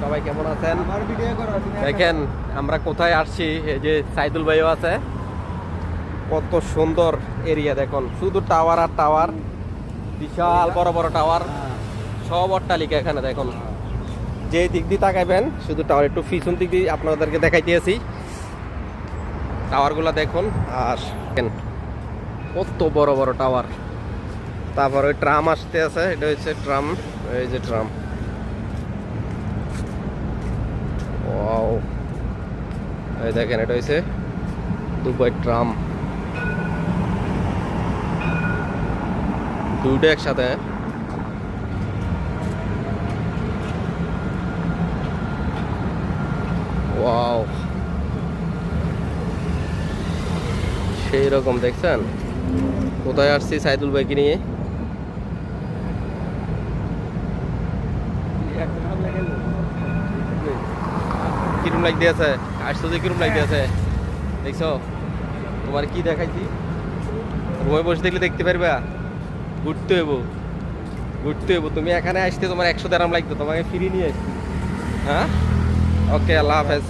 সবাই কেমন আছেন? দেখেন আমরা কোথায় আসছি, এই যে সাইদুল ভাইও আছে। কত সুন্দর এরিয়া দেখুন, শুধু টাওয়ার আর টাওয়ার, বিশাল বড় বড় টাওয়ার, সব অট্টালিকা এখানে দেখুন। যে দিক দিয়ে তাকাইবেন শুধু টাওয়ার, একটু পিছন দিক দিয়ে আপনাদেরকে দেখাইতেছি টাওয়ারগুলো দেখুন। আর কত বড় বড় টাওয়ার। তারপর ওই ট্রাম আসতে আছে, এটা হচ্ছে ট্রাম, এই যে ট্রাম। ওয়াও, এই দেখেন এটা হচ্ছে দুবাই ট্রাম, দুটো একসাথে। ওয়াও, সেই রকম দেখছেন। কোথায় আসছি সাইদুল ভাইকে নিয়ে। কিরম লাগ দিয়েছে, আসছো যে কিরম লাগ দিয়েছে দেখছো? তোমার কি দেখাইছি, রুমে বসে দেখলে দেখতে পারবা। ঘুরতে হইব, ঘুরতে হইব। তুমি এখানে আসতে তোমার 100 দেরাম লাগতো, তোমাকে ফিরিয়ে নিয়ে আসছি। হ্যাঁ, ওকে, আল্লাহ হাফেজ।